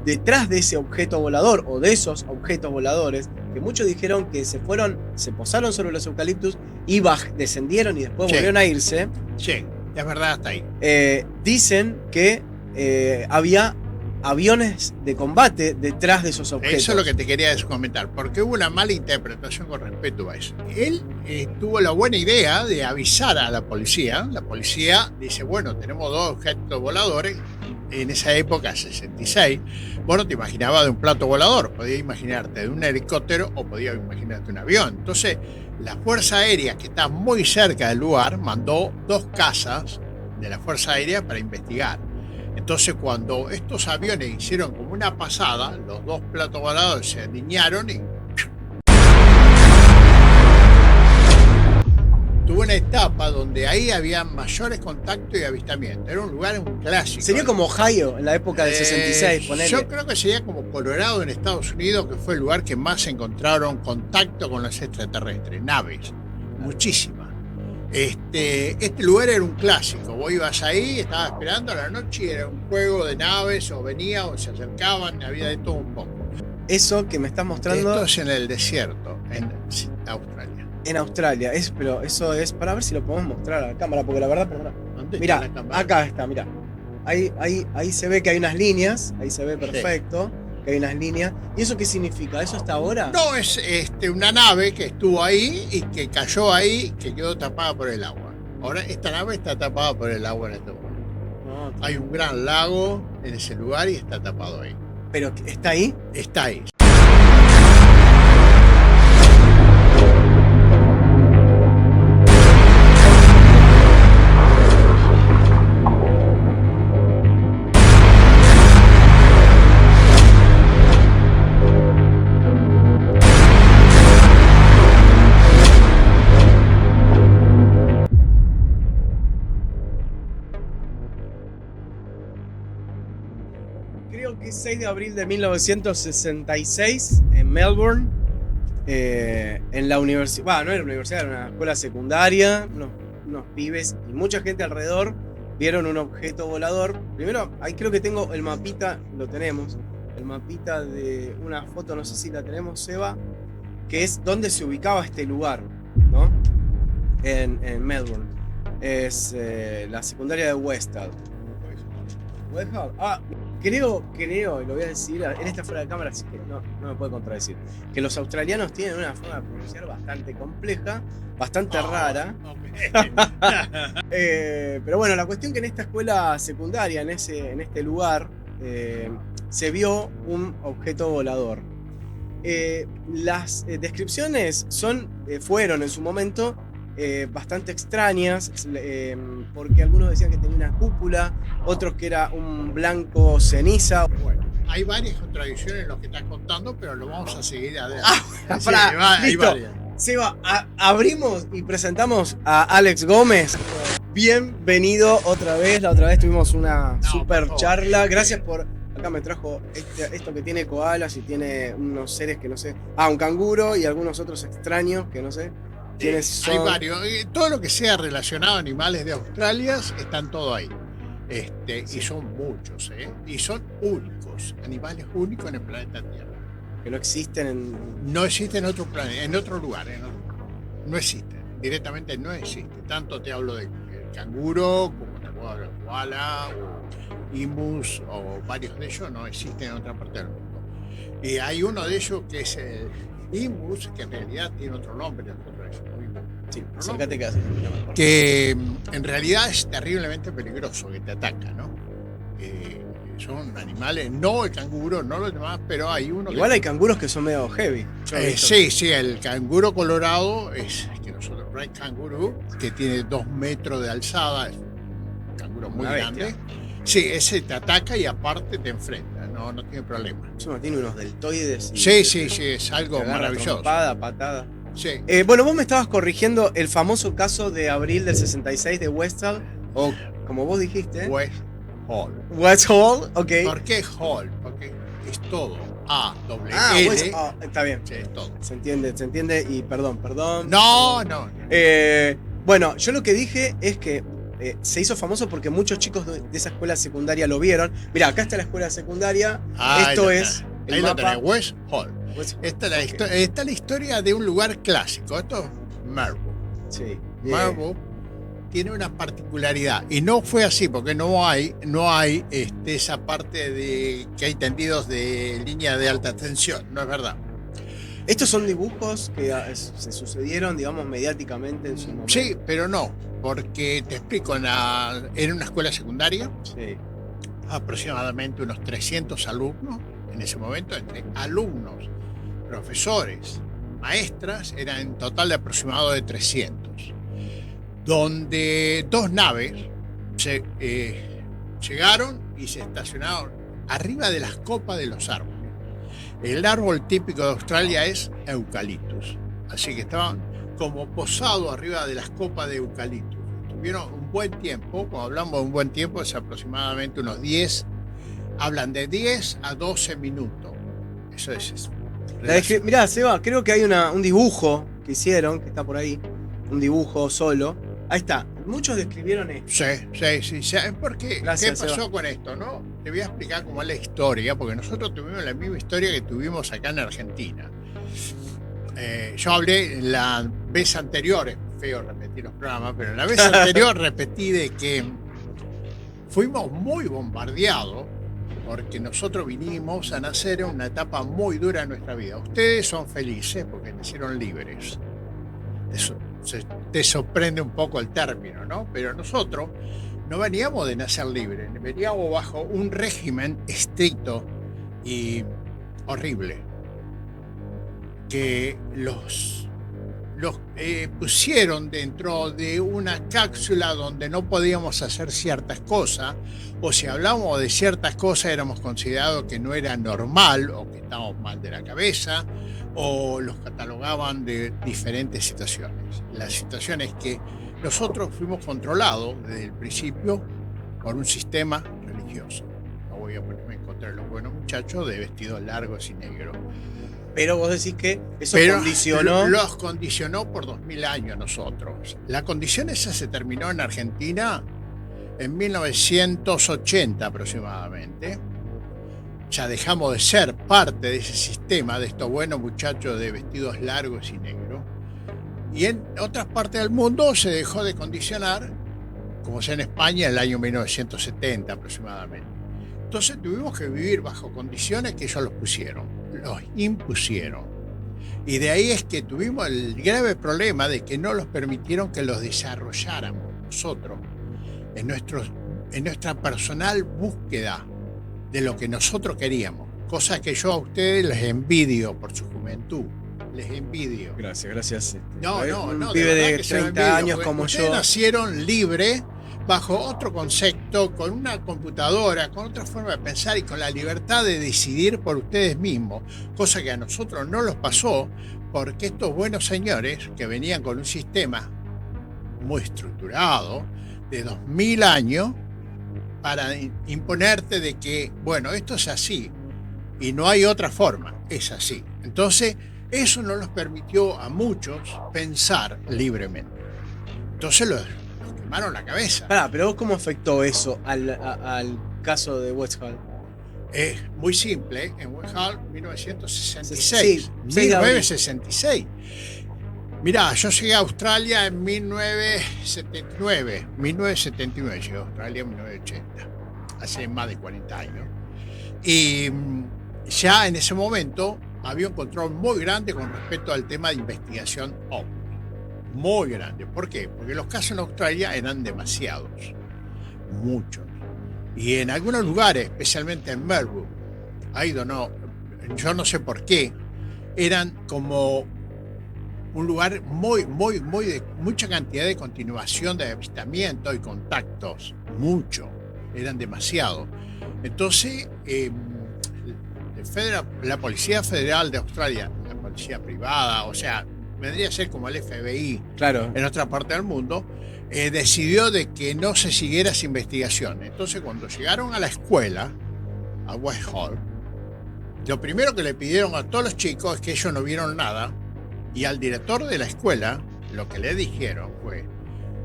detrás de ese objeto volador o de esos objetos voladores, que muchos dijeron que se posaron sobre los eucaliptus y descendieron y después volvieron a irse. Sí, es verdad, hasta ahí. Dicen que había aviones de combate detrás de esos objetos. Eso es lo que te quería comentar, porque hubo una mala interpretación con respecto a eso. Él tuvo la buena idea de avisar a la policía. La policía dice, bueno, tenemos 2 objetos voladores. En esa época, 66, vos no te imaginabas de un plato volador, podías imaginarte de un helicóptero o podías imaginarte de un avión. Entonces, la Fuerza Aérea, que está muy cerca del lugar, mandó 2 cazas de la Fuerza Aérea para investigar. Entonces, cuando estos aviones hicieron como una pasada, los 2 platos voladores se alinearon y tuvo una etapa donde ahí había mayores contactos y avistamientos. Era un lugar, un clásico. Sería como Ohio en la época del 66, ponele. Yo creo que sería como Colorado en Estados Unidos, que fue el lugar que más encontraron contacto con los extraterrestres, naves, muchísimas. Este lugar era un clásico. Vos ibas ahí, estabas esperando a la noche y era un juego de naves, o venía o se acercaban, había de todo un poco. Eso que me estás mostrando. Esto es en el desierto, en Australia. En Australia, pero eso es para ver si lo podemos mostrar a la cámara, porque la verdad, mira, acá está, mira. Ahí se ve que hay unas líneas, ahí se ve perfecto. Sí. Que hay unas líneas. ¿Y eso qué significa? ¿Eso hasta ahora? No, es una nave que estuvo ahí y que cayó ahí, que quedó tapada por el agua. Ahora esta nave está tapada por el agua en este momento. No, hay un gran lago en ese lugar y está tapado ahí. ¿Pero está ahí? Está ahí. Creo que es 6 de abril de 1966 en Melbourne, en la universidad, no era universidad, era una escuela secundaria, unos pibes y mucha gente alrededor vieron un objeto volador. Primero, ahí creo que tengo el mapita, lo tenemos, el mapita de una foto, no sé si la tenemos, Seba, que es donde se ubicaba este lugar, ¿no? En Melbourne. Es la secundaria de Westall. Creo, y lo voy a decir, él está fuera de cámara, así que no me puede contradecir, que los australianos tienen una forma de pronunciar bastante compleja, bastante rara. Okay. Pero bueno, la cuestión que en esta escuela secundaria, en este lugar, se vio un objeto volador. Las descripciones fueron en su momento bastante extrañas, porque algunos decían que tenía una cúpula, otros que era un blanco ceniza. Bueno, hay varias contradicciones en lo que estás contando, pero lo vamos a seguir adelante. Listo. Seba, abrimos y presentamos a Alex Gómez. Bienvenido otra vez. La otra vez tuvimos una super charla. Gracias por... Acá me trajo esto que tiene koalas y tiene unos seres que no sé. Un canguro y algunos otros extraños que no sé. Hay varios. Todo lo que sea relacionado a animales de Australia están todo ahí. Sí. Y son muchos, y son únicos, animales únicos en el planeta Tierra. Que no existen No existen en otro planeta, en otro lugar. No existen, directamente no existen. Tanto te hablo del canguro, como te puedo hablar de koala, o imus, o varios de ellos no existen en otra parte del mundo. Y hay uno de ellos que es el imus, que en realidad tiene otro nombre, sí, acércate que hace. Que en realidad es terriblemente peligroso, que te ataca, ¿no? Son animales, no el canguro, no los demás, pero hay uno. Igual hay canguros que son medio heavy. Sí, el canguro colorado es que nosotros, Red Kangaroo, que tiene 2 metros de alzada, es un canguro muy grande. Sí, ese te ataca y aparte te enfrenta, no tiene problema. Eso no tiene unos deltoides. Sí, es algo maravilloso. Trompada, patada. Sí. Bueno, vos me estabas corrigiendo el famoso caso de abril del 66 de Westall, o como vos dijiste. Westall, ok. ¿Por qué Hall? Porque es todo. A-W-L. Está bien. Sí, es todo. Se entiende y perdón. No. Bueno, yo lo que dije es que se hizo famoso porque muchos chicos de esa escuela secundaria lo vieron. Mirá, acá está la escuela secundaria. Esto es el ahí mapa. lo tenés, West Hall. West- Esta es ok. está la historia de un lugar clásico. Esto es Marlborough. Sí. Marlborough tiene una particularidad y no fue así porque no hay esa parte de que hay tendidos de línea de alta tensión, no es verdad. Estos son dibujos que se sucedieron, digamos, mediáticamente en su momento. Sí, pero no, porque te explico, en una escuela secundaria, Sí. aproximadamente unos 300 alumnos, en ese momento, entre alumnos, profesores, maestras, eran en total de aproximado de 300, donde 2 naves llegaron y se estacionaron arriba de las copas de los árboles. El árbol típico de Australia es eucaliptus, así que estaban como posados arriba de las copas de eucaliptus. Tuvieron un buen tiempo, cuando hablamos de un buen tiempo es aproximadamente unos 10, hablan de 10 a 12 minutos. Eso es. Mirá, Seba, creo que hay un dibujo que hicieron, que está por ahí. Un dibujo solo. Ahí está. Muchos describieron esto. Sí. ¿Sabes por qué? Gracias, ¿Qué pasó Seba. con esto? ¿No? Te voy a explicar cómo es la historia, porque nosotros tuvimos la misma historia que tuvimos acá en Argentina. Yo hablé en la vez anterior, es feo repetir los programas, pero en la vez anterior repetí de que fuimos muy bombardeados porque nosotros vinimos a nacer en una etapa muy dura de nuestra vida. Ustedes son felices porque nacieron libres. Eso te sorprende un poco el término, ¿no? Pero nosotros no veníamos de nacer libres, veníamos bajo un régimen estricto y horrible que los pusieron dentro de una cápsula donde no podíamos hacer ciertas cosas, o si hablábamos de ciertas cosas éramos considerados que no era normal o que estábamos mal de la cabeza, o los catalogaban de diferentes situaciones. La situación es que nosotros fuimos controlados desde el principio por un sistema religioso. No voy a ponerme en contra de los buenos muchachos de vestidos largos y negros. Pero vos decís que eso Pero condicionó. los condicionó por 2000 años nosotros. La condición esa se terminó en Argentina en 1980 aproximadamente. Ya dejamos de ser parte de ese sistema de estos buenos muchachos de vestidos largos y negros. Y en otras partes del mundo se dejó de condicionar, como sea en España en el año 1970 aproximadamente. Entonces tuvimos que vivir bajo condiciones que ellos los pusieron, los impusieron. Y de ahí es que tuvimos el grave problema de que no los permitieron que los desarrolláramos nosotros en nuestra personal búsqueda de lo que nosotros queríamos. Cosa que yo a ustedes les envidio por su juventud. Les envidio. Gracias. No, Un de pibe verdad de que se lo 30 envidio, años porque como ustedes yo. nacieron libres, bajo otro concepto, con una computadora, con otra forma de pensar y con la libertad de decidir por ustedes mismos, cosa que a nosotros no nos pasó, porque estos buenos señores que venían con un sistema muy estructurado, de 2000 años, para imponerte de que, bueno, esto es así y no hay otra forma, es así. Entonces, eso no nos permitió a muchos pensar libremente. Entonces los quemaron la cabeza. Pará, pero vos cómo afectó eso al caso de West Hall. Es muy simple, en West Hall, 1966. Sí, 6 de abril. 1966. Mirá, yo llegué a Australia en 1979. 1979 llegué a Australia en 1980. Hace más de 40 años. Y ya en ese momento había un control muy grande con respecto al tema de investigación OVNI. Muy grande. ¿Por qué? Porque los casos en Australia eran demasiados. Muchos. Y en algunos lugares, especialmente en Melbourne, yo no sé por qué, eran como un lugar muy de mucha cantidad de continuación de avistamientos y contactos. Mucho. Eran demasiado. Entonces, la Policía Federal de Australia, la policía privada, o sea, vendría a ser como el FBI, Claro. en otra parte del mundo, decidió de que no se siguiera esa investigación. Entonces, cuando llegaron a la escuela, a West Hall, lo primero que le pidieron a todos los chicos es que ellos no vieron nada, y al director de la escuela lo que le dijeron fue: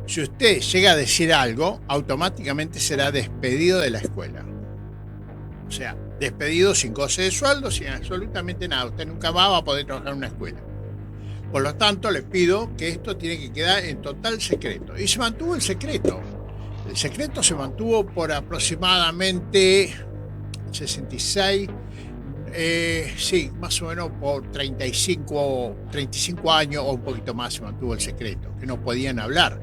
Si usted llega a decir algo, automáticamente será despedido de la escuela. O sea, despedido sin goce de sueldo, sin absolutamente nada. Usted nunca más va a poder trabajar en una escuela. Por lo tanto, le pido que esto tiene que quedar en total secreto. Y se mantuvo el secreto. El secreto se mantuvo por aproximadamente 66, sí, más o menos por 35 años o un poquito más se mantuvo el secreto, que no podían hablar.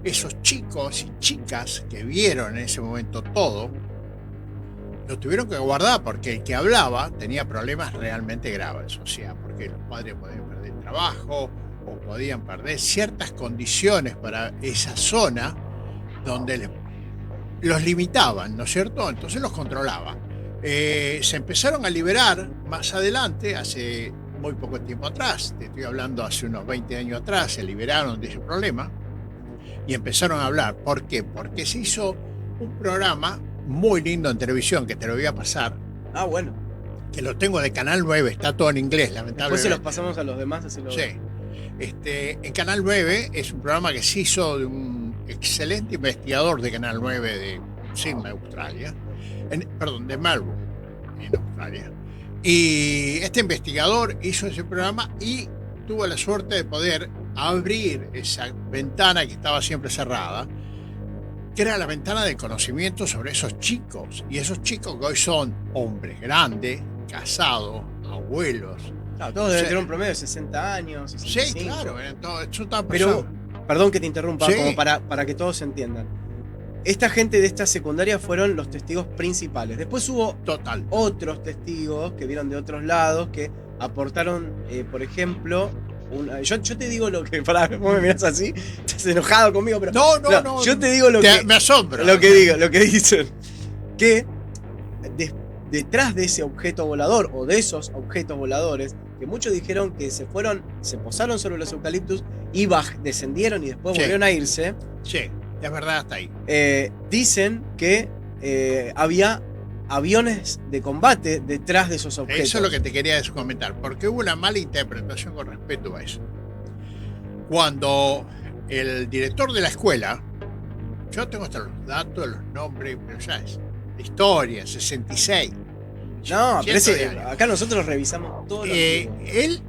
Esos chicos y chicas que vieron en ese momento todo, lo tuvieron que guardar porque el que hablaba tenía problemas realmente graves, o sea, porque los padres podían perder trabajo o podían perder ciertas condiciones para esa zona donde los limitaban, ¿no es cierto? Entonces los controlaba. Se empezaron a liberar más adelante, hace muy poco tiempo atrás, te estoy hablando hace unos 20 años atrás, se liberaron de ese problema y empezaron a hablar. ¿Por qué? Porque se hizo un programa muy lindo en televisión, que te lo voy a pasar. Ah, bueno. Que lo tengo de Canal 9, está todo en inglés, lamentablemente. Después se los pasamos a los demás, así lo sí. En Canal 9 es un programa que se hizo de un excelente investigador de Canal 9 de Sydney, Australia. De Melbourne, en Australia. Y este investigador hizo ese programa y tuvo la suerte de poder abrir esa ventana que estaba siempre cerrada, que era la ventana del conocimiento sobre esos chicos. Y esos chicos que hoy son hombres grandes, casados, abuelos. Claro, todos deben tener un promedio de 60 años. 65. Sí, claro. Eso está Pero, perdón que te interrumpa, sí, como para que todos entiendan. Esta gente de esta secundaria fueron los testigos principales. Después hubo otros testigos que vieron de otros lados, que aportaron, por ejemplo... Yo te digo lo que... vos me mirás así, estás enojado conmigo, pero... No. Yo te digo lo que... Me asombra. Lo que dicen. Que detrás de ese objeto volador, o de esos objetos voladores, que muchos dijeron que se posaron sobre los eucaliptus y descendieron y después volvieron a irse. Sí, es verdad, hasta ahí. Dicen que había aviones de combate detrás de esos objetos. Eso es lo que te quería comentar, porque hubo una mala interpretación con respecto a eso. Cuando el director de la escuela, yo tengo hasta los datos, los nombres, pero ya es historia, 66. No, pero acá nosotros revisamos todo lo que... Él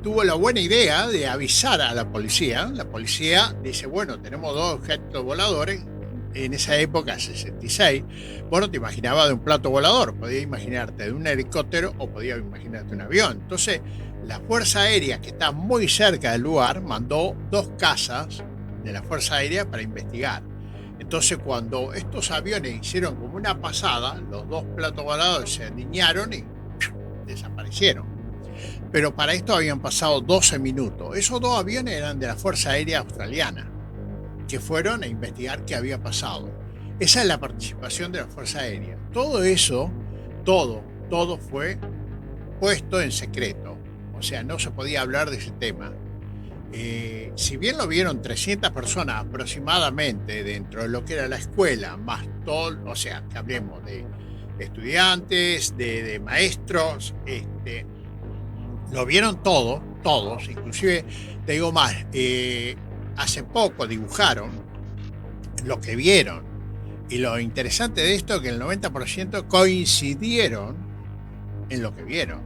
tuvo la buena idea de avisar a la policía. La policía dice, bueno, tenemos dos objetos voladores. En esa época, 66, bueno, te imaginabas de un plato volador, podías imaginarte de un helicóptero o podías imaginarte un avión. Entonces, la Fuerza Aérea, que está muy cerca del lugar, mandó 2 cazas de la Fuerza Aérea para investigar. Entonces, cuando estos aviones hicieron como una pasada, los 2 platos voladores se alinearon y desaparecieron. Pero para esto habían pasado 12 minutos. Esos 2 aviones eran de la Fuerza Aérea Australiana, que fueron a investigar qué había pasado. Esa es la participación de la Fuerza Aérea. Todo eso, todo fue puesto en secreto. O sea, no se podía hablar de ese tema. Si bien lo vieron 300 personas aproximadamente dentro de lo que era la escuela, más todo, o sea, que hablemos de estudiantes, de maestros, lo vieron todos, inclusive, te digo más, hace poco dibujaron lo que vieron. Y lo interesante de esto es que el 90% coincidieron en lo que vieron.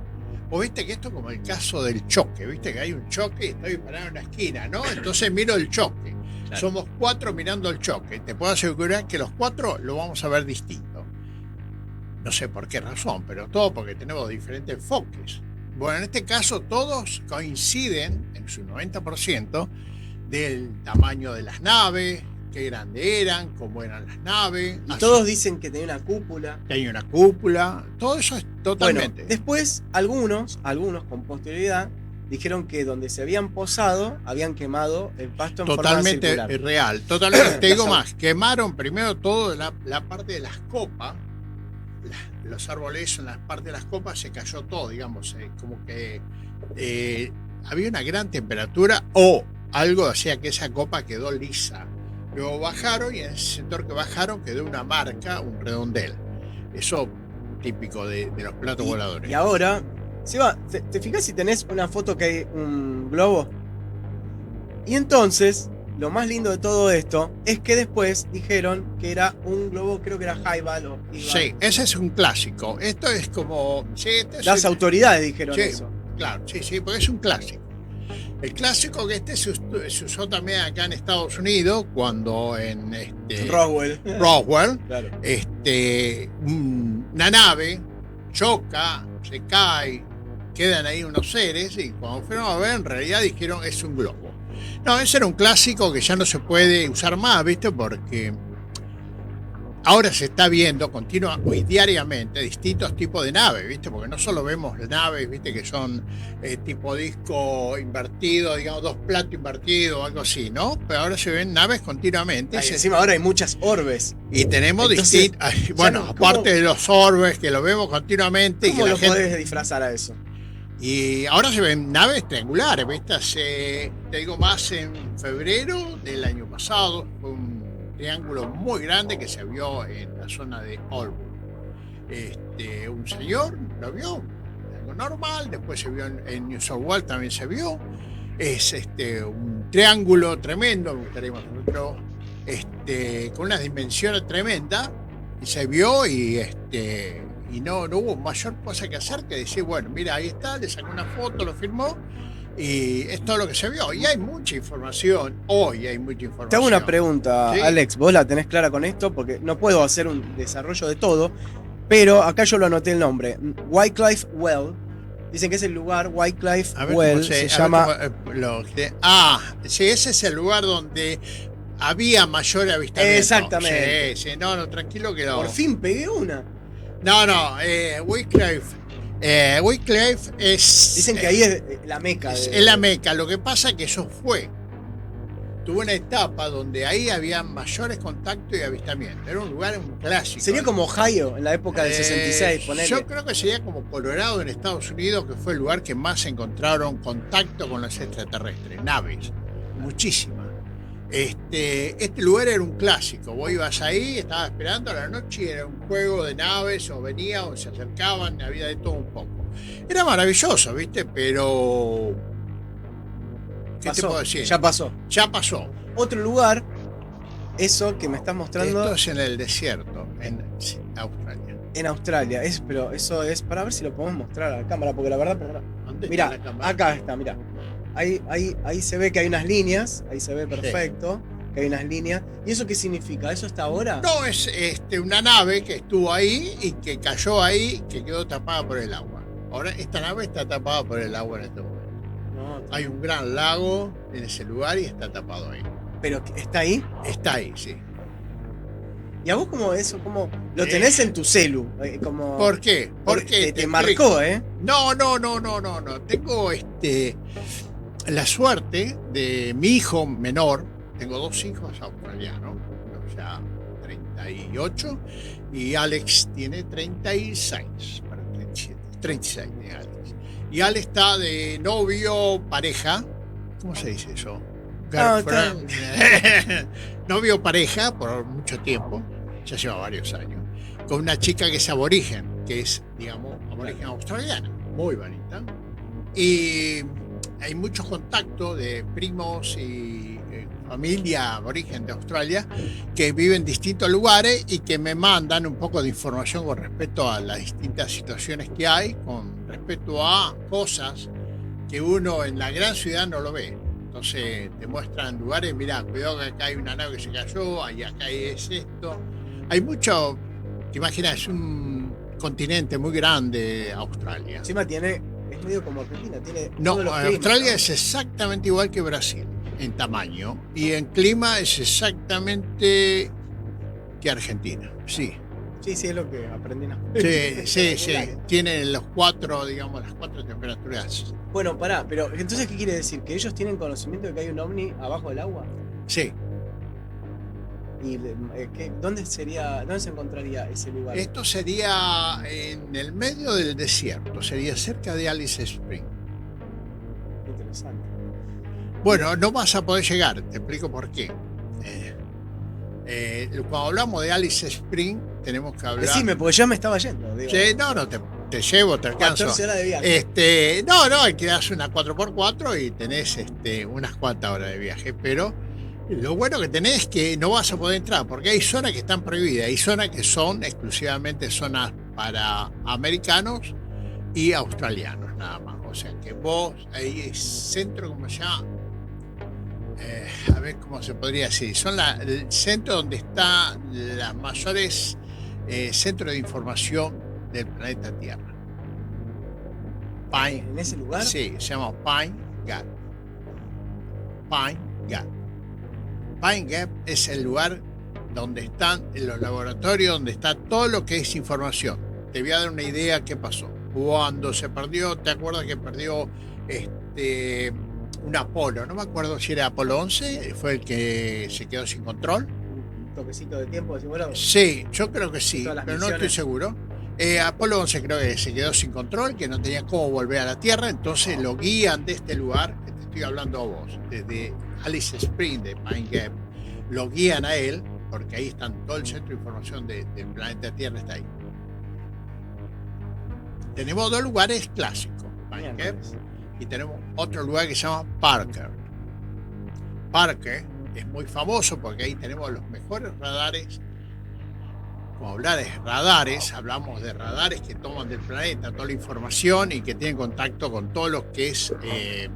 Vos viste que esto es como el caso del choque, viste que hay un choque y estoy parado en una esquina, ¿no? Entonces miro el choque. Claro. Somos 4 mirando el choque. Te puedo asegurar que los 4 lo vamos a ver distinto. No sé por qué razón, pero todo porque tenemos diferentes enfoques. Bueno, en este caso todos coinciden en su 90% del tamaño de las naves, qué grandes eran, cómo eran las naves. Y todos dicen que tenía una cúpula. Tenía una cúpula, todo eso es totalmente. Bueno, después algunos con posterioridad, dijeron que donde se habían posado, habían quemado el pasto en forma circular. Totalmente real, totalmente. Te digo más, quemaron primero todo la parte de las copas, los árboles en la parte de las copas se cayó todo, digamos, como que había una gran temperatura o algo hacía que esa copa quedó lisa. Luego bajaron y en ese sector que bajaron quedó una marca, un redondel. Eso típico de los platos voladores. Y ahora, Seba, ¿te fijas si tenés una foto que hay un globo? Y entonces, lo más lindo de todo esto es que después dijeron que era un globo, creo que era Highball o Ival. Sí, ese es un clásico. Esto es como... Sí, Las autoridades dijeron sí, eso. Claro, sí, porque es un clásico. El clásico que se usó también acá en Estados Unidos cuando en Roswell. Claro. Una nave choca, se cae, quedan ahí unos seres y cuando fueron a ver en realidad dijeron es un globo. No, ese era un clásico que ya no se puede usar más, ¿viste? Porque ahora se está viendo y diariamente distintos tipos de naves, ¿viste? Porque no solo vemos naves, ¿viste? Que son tipo disco invertido, digamos, 2 platos invertidos o algo así, ¿no? Pero ahora se ven naves continuamente. Encima ahora hay muchas orbes. Y tenemos distintos... Bueno, aparte de los orbes que lo vemos continuamente. ¿Cómo y lo podés disfrazar a eso? Y ahora se ven naves triangulares, ¿viste? Te digo más, en febrero del año pasado fue un triángulo muy grande que se vio en la zona de Hollywood. Un señor lo vio, algo normal, después se vio en New South Wales, también se vio. Es un triángulo tremendo, me gustaría nosotros, con unas dimensiones tremendas, y se vio y no hubo mayor cosa que hacer que decir, bueno, mira, ahí está, le sacó una foto, lo firmó, y es todo lo que se vio. Y hay mucha información, hoy hay mucha información. Te hago una pregunta, ¿sí? Alex, vos la tenés clara con esto, porque no puedo hacer un desarrollo de todo, pero acá yo lo anoté el nombre. Wycliffe Well, dicen que es el lugar, Wycliffe Well, se llama... Sí, ese es el lugar donde había mayor avistamiento. Exactamente. Sí, no, tranquilo que no. Por fin pegué una. No, Wycliffe es... Dicen que ahí es la meca. Es la meca. Lo que pasa es que eso tuvo una etapa donde ahí había mayores contactos y avistamientos. Era un lugar, un clásico. Sería como Ohio en la época del 66, ponele. Yo creo que sería como Colorado en Estados Unidos, que fue el lugar que más encontraron contacto con los extraterrestres, naves, muchísimas. Este lugar era un clásico. Vos ibas ahí, estabas esperando a la noche y era un juego de naves, o venían o se acercaban, había de todo un poco. Era maravilloso, ¿viste? Pero... ¿Qué te puedo decir? Ya pasó. Ya pasó. Otro lugar, eso que me estás mostrando... Esto es en el desierto, en Australia. En Australia, pero eso es para ver si lo podemos mostrar a la cámara, porque la verdad... Mirá, acá está, mirá. Ahí se ve que hay unas líneas, ahí se ve perfecto, sí, que hay unas líneas. ¿Y eso qué significa? ¿Eso está ahora? No, es una nave que estuvo ahí y que cayó ahí, que quedó tapada por el agua. Ahora esta nave está tapada por el agua en este momento. No, hay un gran lago en ese lugar y está tapado ahí. ¿Pero está ahí? Está ahí, sí. ¿Y a vos cómo lo tenés en tu celu? ¿Por qué? Porque te marcó, ¿eh? No. Tengo la suerte de mi hijo menor. Tengo 2 hijos australianos, o sea, 38, y Alex tiene 36, para 37, 36 de Alex. Y Alex está de novio, pareja, ¿cómo se dice eso? Novio, pareja, por mucho tiempo, ya lleva varios años, con una chica que es aborigen, que es, digamos, aborigen australiana, muy bonita. Y hay muchos contactos de primos y familia aborigen de Australia que viven en distintos lugares y que me mandan un poco de información con respecto a las distintas situaciones que hay, con respecto a cosas que uno en la gran ciudad no lo ve. Entonces te muestran lugares, mirá, cuidado que acá hay una nave que se cayó, ahí acá es esto. Hay mucho, te imaginas, es un continente muy grande, Australia. Encima es medio como Argentina, tiene... No, Australia es exactamente igual que Brasil en tamaño, y en clima es exactamente que Argentina, sí. Sí, es lo que aprendí. Sí. Tienen las 4 temperaturas. Bueno, pará, pero entonces, ¿qué quiere decir? ¿Que ellos tienen conocimiento de que hay un ovni abajo del agua? Sí. ¿Y dónde se encontraría ese lugar? Esto sería en el medio del desierto, sería cerca de Alice Springs. Interesante. Bueno, no vas a poder llegar, te explico por qué. Cuando hablamos de Alice Springs, tenemos que hablar... Decime, porque ya me estaba yendo. Digo. Sí, no, te llevo, te alcanzo. 14 horas de viaje. No, hay que darse una 4x4 y tenés unas cuantas horas de viaje, pero Lo bueno que tenés es que no vas a poder entrar, porque hay zonas que están prohibidas, hay zonas que son exclusivamente zonas para americanos y australianos nada más. O sea que vos, ahí es centro como ya, a ver cómo se podría decir, son el centro donde están las mayores centros de información del planeta Tierra. ¿En ese lugar? Sí, se llama Pine Gap. Pine Gap. Pine Gap es el lugar donde están los laboratorios, donde está todo lo que es información. Te voy a dar una idea qué pasó. Cuando se perdió, ¿te acuerdas que perdió un Apolo? No me acuerdo si era Apolo 11, fue el que se quedó sin control. Un toquecito de tiempo, decís, bueno. Sí, yo creo que sí, pero misiones. no estoy seguro. Apolo 11 creo que se quedó sin control, que no tenía cómo volver a la Tierra, entonces lo guían de este lugar, que te estoy hablando a vos, desde Alice Springs de Pine Gap, lo guían a él, porque ahí están todo el centro de información del planeta Tierra, está ahí. Tenemos dos lugares clásicos, Pine Gap, y tenemos otro lugar que se llama Parker. Parker es muy famoso porque ahí tenemos los mejores radares. Como hablar de radares, hablamos de radares que toman del planeta toda la información y que tienen contacto con todo lo que es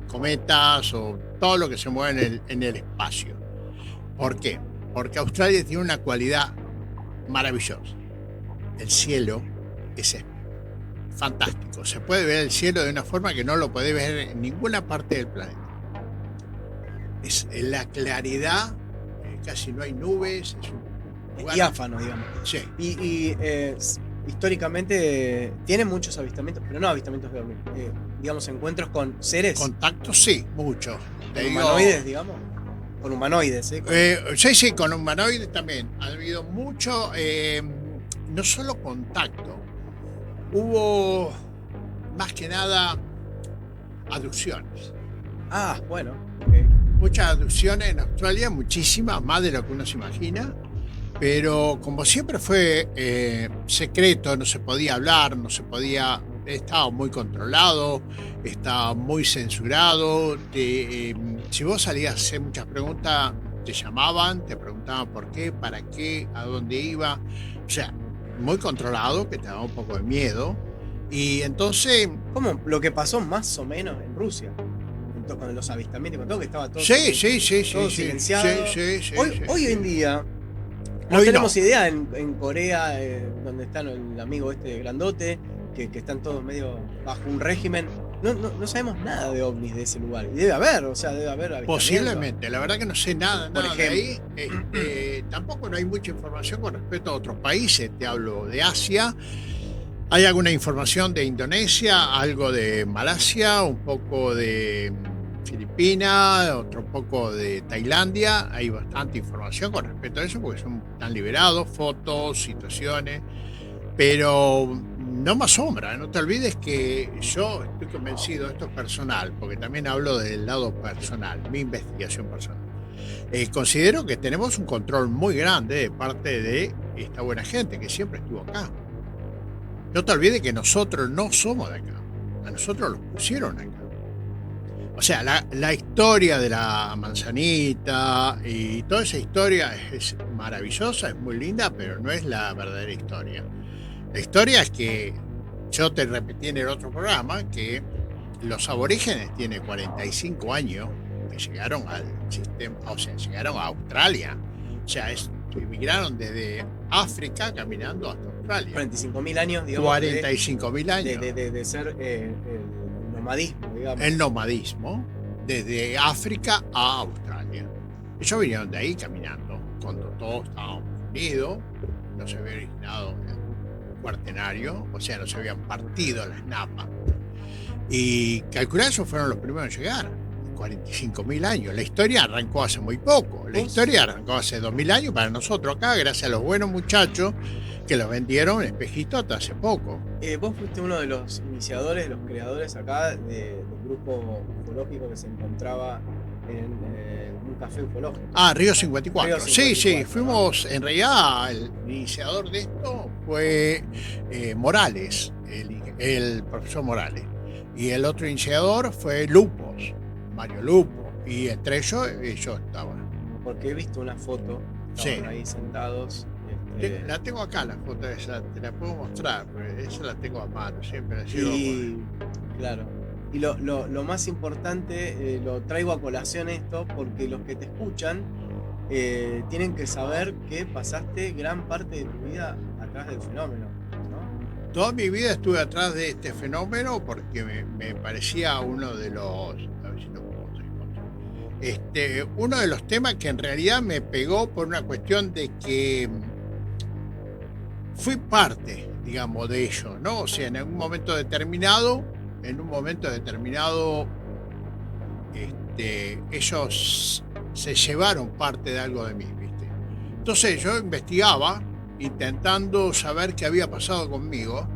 cometas o todo lo que se mueve en el espacio. ¿Por qué? Porque Australia tiene una cualidad maravillosa. El cielo es fantástico. Se puede ver el cielo de una forma que no lo podés ver en ninguna parte del planeta. Es la claridad, casi no hay nubes, es un lugar diáfano, digamos. Sí. Y históricamente tiene muchos avistamientos, pero no avistamientos de ovnis. Digamos, encuentros con seres. Contactos, sí, muchos. Con humanoides, digamos. Con humanoides, ¿eh? Sí, con humanoides también. Ha habido mucho, no solo contacto, hubo más que nada abducciones. Ah, bueno, ok. Muchas abducciones en Australia, muchísimas, más de lo que uno se imagina. Pero como siempre fue secreto, no se podía hablar, estaba muy controlado, estaba muy censurado. Si vos salías a hacer muchas preguntas, te llamaban, te preguntaban por qué, para qué, a dónde iba. O sea, muy controlado, que te daba un poco de miedo. Y entonces... Como lo que pasó más o menos en Rusia, con los avistamientos, con todo, que estaba todo, todo silenciado. Hoy en día... No Hoy tenemos no. idea en Corea, donde están el amigo grandote, que están todos medio bajo un régimen. No sabemos nada de ovnis de ese lugar. Y debe haber avistamientos. Posiblemente, la verdad que no sé nada Por de ahí. Tampoco no hay mucha información con respecto a otros países. Te hablo de Asia. Hay alguna información de Indonesia, algo de Malasia, un poco de Filipinas, otro poco de Tailandia. Hay bastante información con respecto a eso porque están liberados, fotos, situaciones, pero no me asombra. No te olvides que yo estoy convencido, esto es personal, porque también hablo del lado personal, mi investigación personal. Considero que tenemos un control muy grande de parte de esta buena gente que siempre estuvo acá. No te olvides que nosotros no somos de acá, a nosotros los pusieron acá. O sea, la historia de la manzanita y toda esa historia es maravillosa, es muy linda, pero no es la verdadera historia. La historia es que, yo te repetí en el otro programa, que los aborígenes tienen 45 años que llegaron al sistema, o sea, llegaron a Australia. O sea, emigraron desde África caminando hasta Australia. 45.000 años, digamos. 45.000 años. De ser el nomadismo, digamos. El nomadismo, desde África a Australia. Ellos vinieron de ahí caminando, cuando todos estábamos unidos, no se había originado el cuaternario, o sea, no se habían partido las napas. Y calcular eso fueron los primeros en llegar, 45.000 años. La historia arrancó hace muy poco, la historia arrancó hace 2.000 años para nosotros acá, gracias a los buenos muchachos que los vendieron espejitos hasta hace poco. Vos fuiste uno de los iniciadores, los creadores acá del grupo ufológico que se encontraba en un café ufológico. Río 54. Río 54, Sí, fuimos, en realidad, el iniciador de esto fue Morales, el profesor Morales. Y el otro iniciador fue Lupos, Mario Lupo. Y entre ellos estaban. recuerdo que he visto una foto, estaban Sí. ahí sentados. La tengo acá, la foto esa, te la puedo mostrar, pero esa la tengo a mano, siempre la llevo. Y claro. Y lo más importante, lo traigo a colación esto, porque los que te escuchan tienen que saber que pasaste gran parte de tu vida atrás del fenómeno, ¿no? Toda mi vida estuve atrás de este fenómeno porque me parecía uno de los. A ver si lo puedo mostrar. Uno de los temas que en realidad me pegó por una cuestión de que fui parte, digamos, de ello, ¿no? O sea, en un momento determinado, ellos se llevaron parte de algo de mí, ¿viste? Entonces yo investigaba, intentando saber qué había pasado conmigo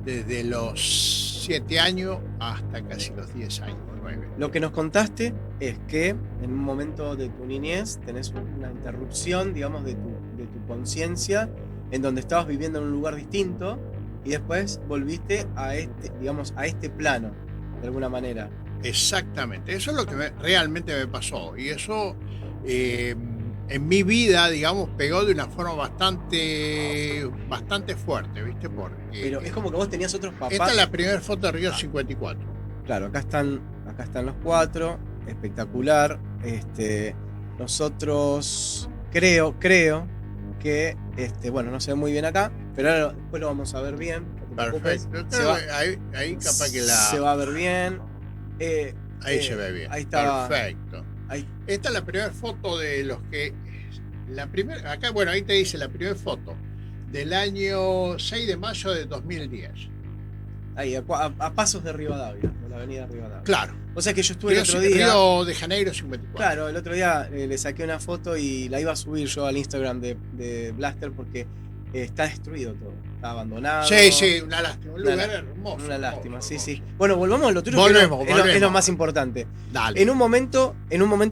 desde los 7 años hasta casi los 10 años, 9. Lo que nos contaste es que en un momento de tu niñez tenés una interrupción, digamos, de tu conciencia, en donde estabas viviendo en un lugar distinto y después volviste a este plano, de alguna manera. Exactamente, eso es lo que realmente me pasó y eso en mi vida, digamos, pegó de una forma bastante fuerte, ¿viste? Porque Pero es como que vos tenías otros papás. esta es la primera foto de Río 54. Claro, acá están los 4, espectacular. Nosotros creo que, bueno, no se ve muy bien acá, pero ahora después lo vamos a ver bien. No te preocupes. Perfecto. Ahí capaz que se va a ver bien. Ahí se ve bien. Ahí está. Perfecto. Ahí. Esta es la primera foto de los que. Acá, bueno, ahí te dice la primera foto del año 6 de mayo de 2010. Ahí, a pasos de Rivadavia, de la avenida Rivadavia. Claro. O sea que yo estuve el otro día. Río de Janeiro 54. Claro, el otro día le saqué una foto y la iba a subir yo al Instagram de Blaster porque está destruido todo. Está abandonado. Sí, una lástima. Un lugar hermoso. Una lástima, hermoso, sí, hermoso. sí. Bueno, volvamos a lo tuyo. Volvemos. Es lo más importante. Dale. En un momento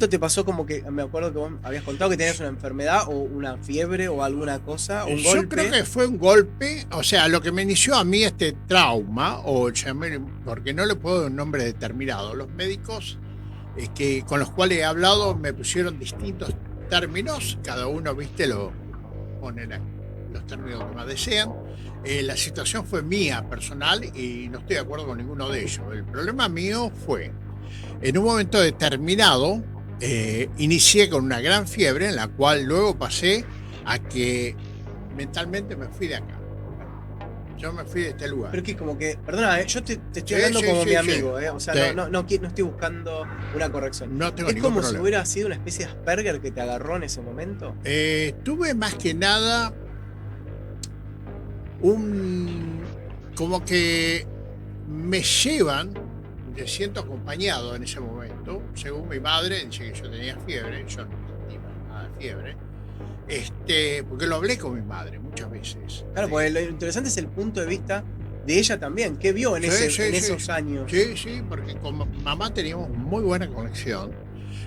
te pasó como que, me acuerdo que vos habías contado que tenías una enfermedad o una fiebre o alguna cosa, un golpe. Yo creo que fue un golpe, o sea, lo que me inició a mí este trauma, porque no le puedo dar un nombre determinado. Los médicos con los cuales he hablado me pusieron distintos términos, cada uno, viste, lo ponen los términos que más desean. La situación fue mía, personal, y no estoy de acuerdo con ninguno de ellos. El problema mío fue, en un momento determinado, inicié con una gran fiebre, en la cual luego pasé a que mentalmente me fui de acá. Yo me fui de este lugar. Pero que como que, perdona, yo te estoy hablando como mi amigo, o sea, Sí. no estoy buscando una corrección. No tengo Es ningún como problema. si hubiera sido una especie de Asperger que te agarró en ese momento. Tuve más que nada como que me llevan, me siento acompañado en ese momento, según mi madre, dice que yo tenía fiebre, yo no tenía nada de fiebre, porque lo hablé con mi madre muchas veces. Claro, porque lo interesante es el punto de vista de ella también. ¿Qué vio en esos años? Sí, porque con mamá teníamos muy buena conexión.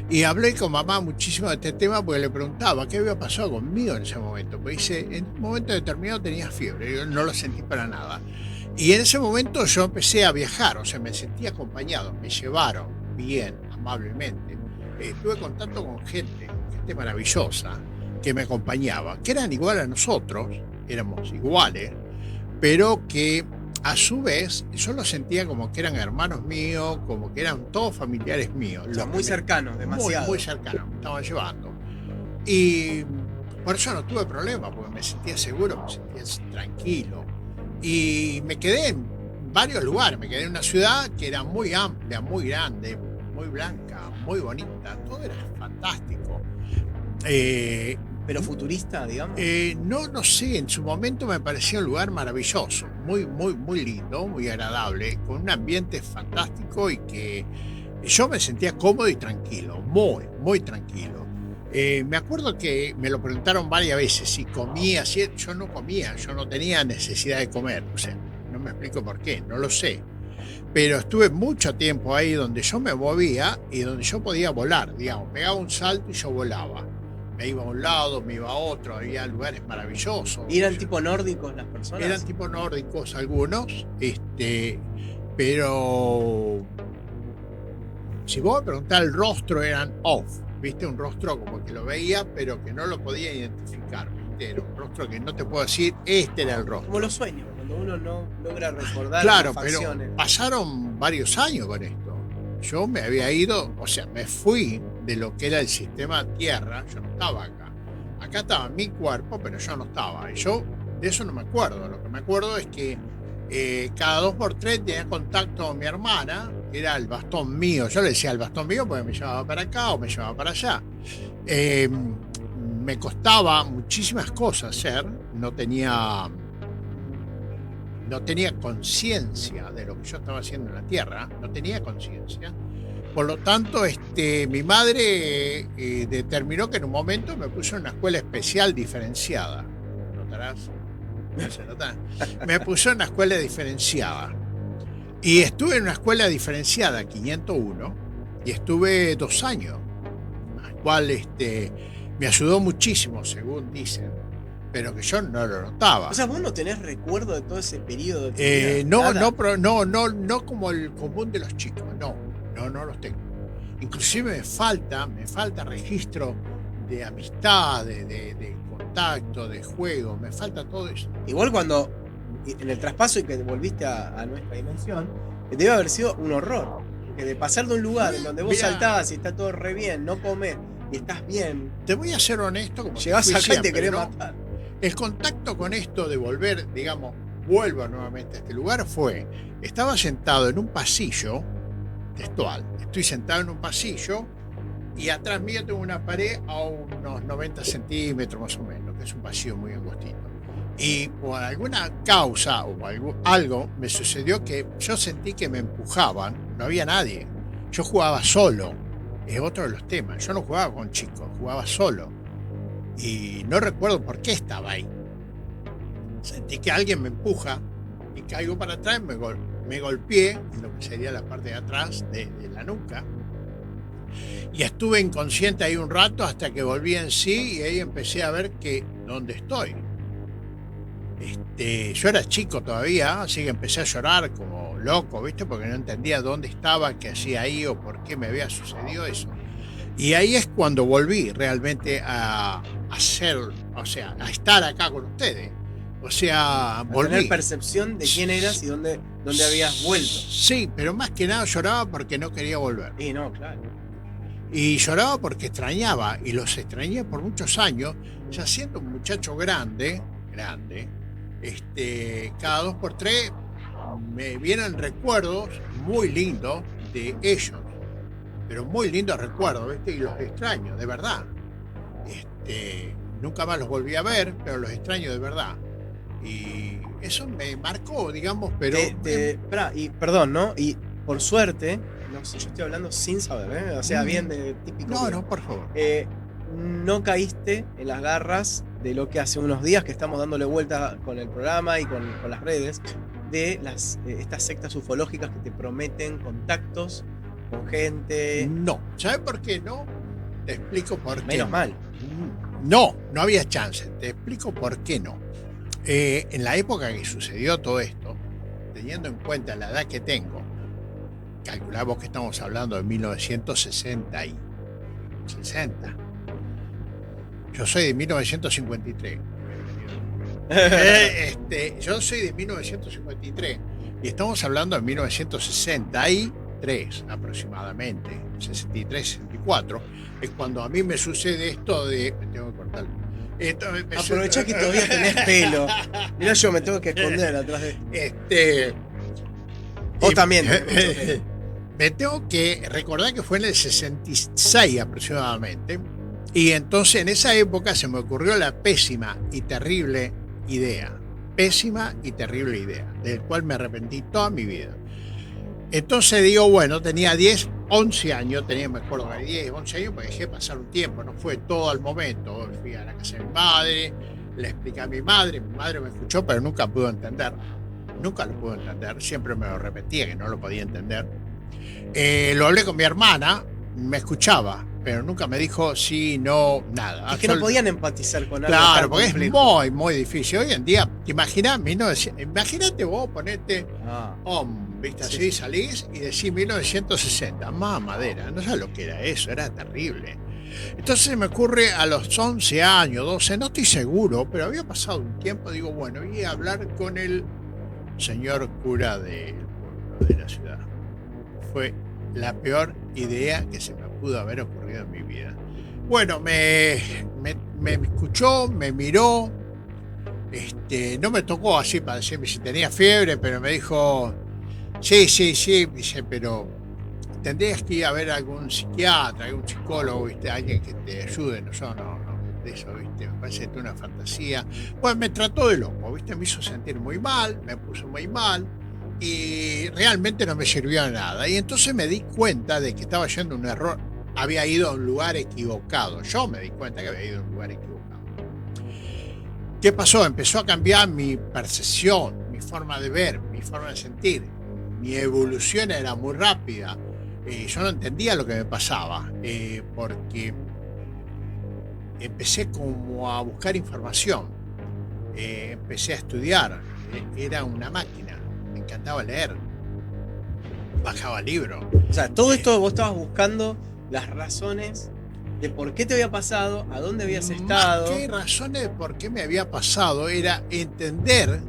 Y hablé con mamá muchísimo de este tema porque le preguntaba qué había pasado conmigo en ese momento. Pues dice, en un momento determinado tenía fiebre, yo no lo sentí para nada. Y en ese momento yo empecé a viajar, o sea, me sentí acompañado, me llevaron bien, amablemente. Tuve contacto con gente maravillosa que me acompañaba, que eran igual a nosotros, éramos iguales, pero que a su vez yo los sentía como que eran hermanos míos, como que eran todos familiares míos. O sea, muy cercanos, demasiado. Muy cercanos, me estaban llevando. Y por eso no tuve problema, porque me sentía seguro, me sentía tranquilo. Y me quedé en varios lugares, me quedé en una ciudad que era muy amplia, muy grande, muy blanca, muy bonita, todo era fantástico. Pero futurista, digamos. No sé, en su momento me parecía un lugar maravilloso, muy lindo, muy agradable, con un ambiente fantástico y que yo me sentía cómodo y tranquilo, muy tranquilo. Me acuerdo que me lo preguntaron varias veces si comía, yo no comía, yo no tenía necesidad de comer, o sea, no me explico por qué, no lo sé. Pero estuve mucho tiempo ahí donde yo me movía y donde yo podía volar, digamos, pegaba un salto y yo volaba. Me iba a un lado, me iba a otro, había lugares maravillosos. ¿Y eran tipo nórdicos las personas? Eran tipo nórdicos algunos, pero si vos me preguntás el rostro eran off, viste, un rostro como que lo veía, pero que no lo podía identificar, viste, era un rostro que no te puedo decir, este era el rostro. Como los sueños, cuando uno no logra recordar Claro, las pero facciones. pasaron varios años con esto. Yo me había ido, o sea, me fui de lo que era el sistema Tierra, yo no estaba acá. Acá estaba mi cuerpo, pero yo no estaba. Y yo de eso no me acuerdo. Lo que me acuerdo es que cada 2 por 3 tenía contacto con mi hermana, que era el bastón mío. Yo le decía el bastón mío porque me llevaba para acá o me llevaba para allá. Me costaba muchísimas cosas hacer, no tenía conciencia de lo que yo estaba haciendo en la Tierra, no tenía conciencia. Por lo tanto, mi madre determinó que en un momento me puso en una escuela especial diferenciada. ¿Notarás? No se nota. Me puso en una escuela diferenciada. Y estuve en una escuela diferenciada, 501, y estuve 2 años, al cual me ayudó muchísimo, según dicen, pero que yo no lo notaba. O sea, vos no tenés recuerdo de todo ese periodo de tu vida. No como el común de los chicos, no los tengo. Inclusive me falta registro de amistad, de contacto, de juego, me falta todo eso. Igual cuando en el traspaso y que volviste a nuestra dimensión, debe haber sido un horror. Que de pasar de un lugar en donde vos Mirá, saltabas y está todo re bien, no comés y estás bien, te voy a ser honesto, como llegás fui acá y te siempre, querés ¿no? matar. El contacto con esto de volver, digamos, vuelvo nuevamente a este lugar, estaba sentado en un pasillo, textual, estoy sentado en un pasillo y atrás mío tengo una pared a unos 90 centímetros más o menos, que es un pasillo muy angostito. Y por alguna causa o algo me sucedió que yo sentí que me empujaban, no había nadie, yo jugaba solo, es otro de los temas, yo no jugaba con chicos, jugaba solo. Y no recuerdo por qué estaba ahí. Sentí que alguien me empuja y caigo para atrás, me golpeé en lo que sería la parte de atrás de la nuca. Y estuve inconsciente ahí un rato hasta que volví en sí y ahí empecé a ver que dónde estoy. Yo era chico todavía, así que empecé a llorar como loco, ¿viste? Porque no entendía dónde estaba, qué hacía ahí o por qué me había sucedido eso. Y ahí es cuando volví realmente a hacer, o sea, a estar acá con ustedes. O sea, volví. Tener percepción de quién eras y dónde habías vuelto. Sí, pero más que nada lloraba porque no quería volver. Y no, claro. Y lloraba porque extrañaba, y los extrañé por muchos años, ya siendo un muchacho grande, cada 2 por 3 me vienen recuerdos muy lindos de ellos. Pero muy lindos recuerdos, ¿viste? Y los extraño, de verdad. Nunca más los volví a ver, pero los extraño de verdad. Y eso me marcó, digamos, pero... Y perdón, ¿no? Y por suerte, no sé, yo estoy hablando sin saber, ¿eh? O sea, bien de típico. No, por favor. No caíste en las garras de lo que hace unos días que estamos dándole vuelta con el programa y con las redes, de estas sectas ufológicas que te prometen contactos con gente. No. ¿Sabes por qué no? Te explico por qué. Menos mal. No había chance. Te explico por qué no. En la época que sucedió todo esto, teniendo en cuenta la edad que tengo, calculamos que estamos hablando de 1960 y 60. Yo soy de 1953. Yo soy de 1953 y estamos hablando de 1963 aproximadamente, 63, 64, es cuando a mí me sucede esto de... Me tengo que cortar. Aprovechá que todavía tenés pelo. Mirá, yo me tengo que esconder atrás de... Vos también. Me tengo que recordar que fue en el 66 aproximadamente. Y entonces en esa época se me ocurrió la pésima y terrible idea, del cual me arrepentí toda mi vida. Entonces digo, bueno, tenía 10, 11 años, me acuerdo que 10, 11 años, porque dejé pasar un tiempo, no fue todo al momento. Fui a la casa de mi madre, le expliqué a mi madre me escuchó, pero nunca pudo entender. Nunca lo pudo entender, siempre me lo repetía que no lo podía entender. Lo hablé con mi hermana, me escuchaba, pero nunca me dijo sí, no, nada. Es que no podían empatizar con algo. Claro, porque complejo. Es muy difícil. Hoy en día, ¿te imaginas? Imagínate vos ponerte ¿viste? Así sí. Salís y decís 1960, más madera. No sabes lo que era eso, era terrible. Entonces me ocurre a los 11 años, 12, no estoy seguro, pero había pasado un tiempo, digo, bueno, voy a hablar con el señor cura del pueblo, de la ciudad. Fue la peor idea que se me pudo haber ocurrido en mi vida. Bueno, me escuchó, me miró, no me tocó así para decirme si tenía fiebre, pero me dijo, sí, dice, pero tendrías que ir a ver a algún psiquiatra, algún psicólogo, ¿viste? Alguien que te ayude, no, de eso, ¿viste? Me parece una fantasía. Bueno, me trató de loco, ¿viste? Me hizo sentir muy mal, me puso muy mal y realmente no me sirvió de nada. Y entonces me di cuenta de que estaba yendo un error, había ido a un lugar equivocado. Yo me di cuenta que había ido a un lugar equivocado. ¿Qué pasó? Empezó a cambiar mi percepción, mi forma de ver, mi forma de sentir. Mi evolución era muy rápida. Yo no entendía lo que me pasaba, porque empecé como a buscar información, empecé a estudiar, era una máquina, me encantaba leer, bajaba libros. O sea, todo esto vos estabas buscando las razones de por qué te había pasado, a dónde habías estado. Más que razones de por qué me había pasado, era entender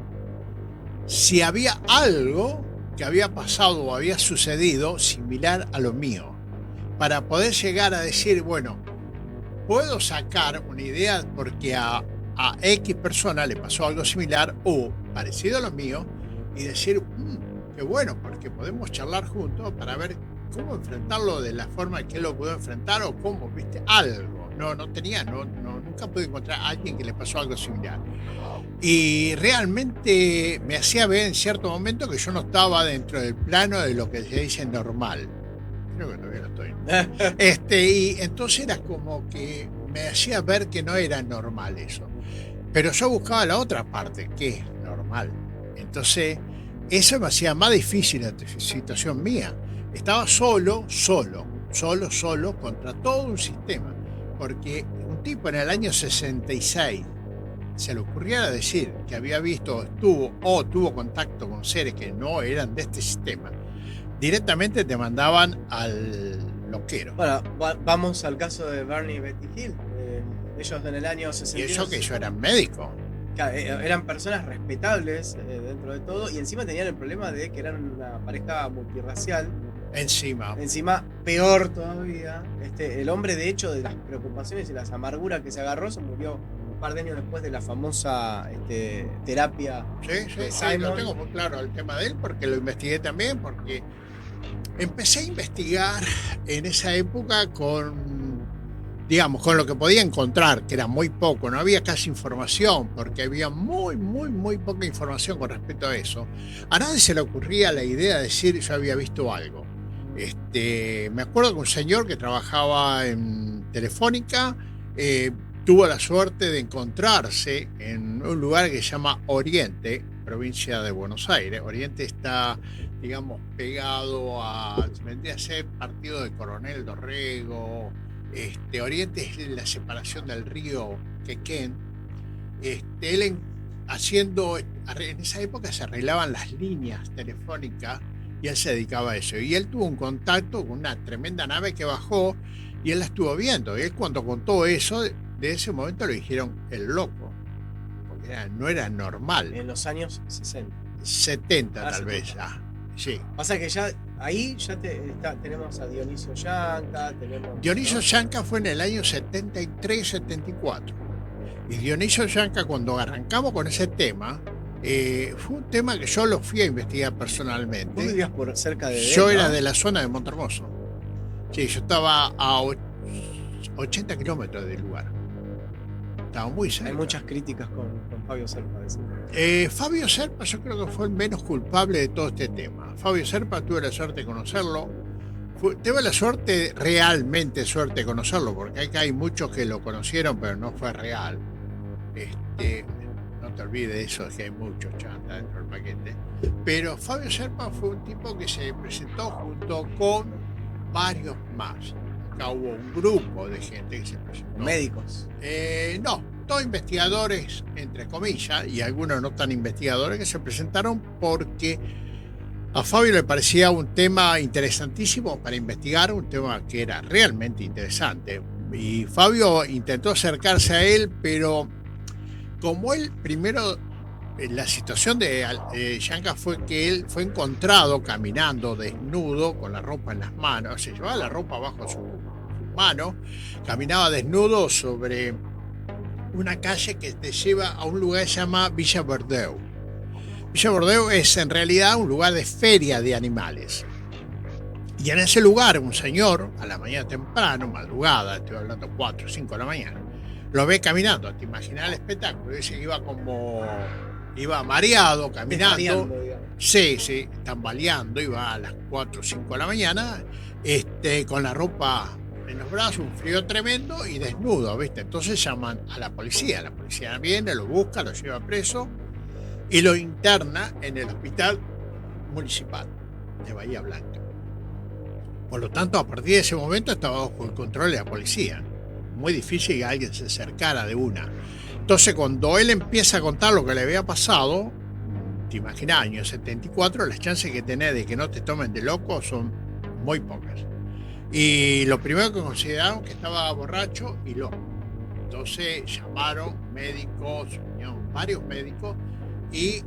si había algo que había pasado o había sucedido similar a lo mío, para poder llegar a decir, bueno, puedo sacar una idea porque a X persona le pasó algo similar o parecido a lo mío y decir, qué bueno, porque podemos charlar juntos para ver cómo enfrentarlo de la forma que él lo pudo enfrentar o cómo, viste, algo. Nunca pude encontrar a alguien que le pasó algo similar. Y realmente me hacía ver en cierto momento que yo no estaba dentro del plano de lo que se dice normal. Creo que todavía no estoy. Y entonces era como que me hacía ver que no era normal eso. Pero yo buscaba la otra parte, que es normal. Entonces, eso me hacía más difícil la situación mía. Estaba solo contra todo un sistema. Porque un tipo en el año 66 se le ocurriera decir que había visto, tuvo contacto con seres que no eran de este sistema, directamente te mandaban al loquero. Bueno, vamos al caso de Bernie y Betty Hill. Ellos en el año 62. Y eso que ellos eran médicos. Eran personas respetables dentro de todo, y encima tenían el problema de que eran una pareja multirracial. Encima, peor todavía. El hombre, de hecho, de las preocupaciones y las amarguras que se agarró, se murió un par de años después de la famosa terapia. Sí, lo tengo muy claro el tema de él, porque lo investigué también, porque empecé a investigar en esa época con lo que podía encontrar, que era muy poco, no había casi información, porque había muy poca información con respecto a eso. A nadie se le ocurría la idea de decir yo había visto algo. Me acuerdo que un señor que trabajaba en Telefónica tuvo la suerte de encontrarse en un lugar que se llama Oriente, provincia de Buenos Aires. Oriente está, digamos, pegado vendría a ser partido de Coronel Dorrego. Oriente es la separación del río Quequén. Él en esa época se arreglaban las líneas telefónicas y él se dedicaba a eso. Y él tuvo un contacto con una tremenda nave que bajó y él la estuvo viendo. Y él, cuando contó eso, de ese momento le dijeron el loco, porque no era normal. En los años 60. 70 tal vez ya. Sí. Pasa que ya ahí tenemos a Dionisio Yanca. Dionisio Yanca fue en el año 73-74. Y Dionisio Yanca, cuando arrancamos con ese tema, fue un tema que yo lo fui a investigar personalmente. ¿Vos vivías por cerca de él? Yo era de la zona de Montermoso. Sí, yo estaba a 80 kilómetros del lugar. Estaba muy cerca. Hay muchas críticas con Fabio Serpa. Fabio Serpa yo creo que fue el menos culpable de todo este tema. Fabio Serpa tuve la suerte de conocerlo. Tuve la suerte, realmente suerte de conocerlo, porque acá hay muchos que lo conocieron, pero no fue real. No te olvides de eso, que hay muchos chantas dentro del paquete. Pero Fabio Serpa fue un tipo que se presentó junto con varios más. Acá hubo un grupo de gente que se presentó. ¿Médicos? No, todos investigadores, entre comillas, y algunos no tan investigadores, que se presentaron porque a Fabio le parecía un tema interesantísimo para investigar, un tema que era realmente interesante, Y Fabio intentó acercarse a él, pero como él primero, la situación de Yanka fue que él fue encontrado caminando desnudo con la ropa en las manos, se llevaba la ropa bajo su mano, caminaba desnudo sobre una calle que te lleva a un lugar que se llama Villa Verdeu. Villa Verdeu es en realidad un lugar de feria de animales. Y en ese lugar un señor, a la mañana temprano, madrugada, estoy hablando 4 o 5 de la mañana, lo ve caminando. Te imaginas el espectáculo. Dice que iba mareado, caminando. Sí, tambaleando, iba a las 4 o 5 de la mañana, con la ropa en los brazos, un frío tremendo y desnudo, ¿viste? Entonces llaman a la policía viene, lo busca, lo lleva preso y lo interna en el hospital municipal de Bahía Blanca. Por lo tanto, a partir de ese momento estaba bajo el control de la policía. Muy difícil que alguien se acercara de una. Entonces, cuando él empieza a contar lo que le había pasado, te imaginas, año 74, las chances que tenés de que no te tomen de loco son muy pocas. Y lo primero que consideraron que estaba borracho y loco. Entonces llamaron médicos, varios médicos, y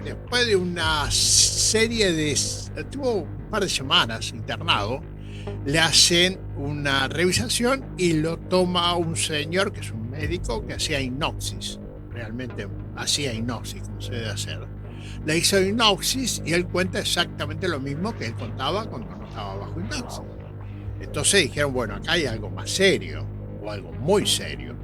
después de una serie de... Estuvo un par de semanas internado, le hacen una revisación y lo toma un señor que es un médico que hacía hipnosis. Realmente hacía hipnosis, como se debe hacer. Le hizo hipnosis y él cuenta exactamente lo mismo que él contaba cuando no estaba bajo hipnosis. Entonces dijeron, bueno, acá hay algo más serio, o algo muy serio.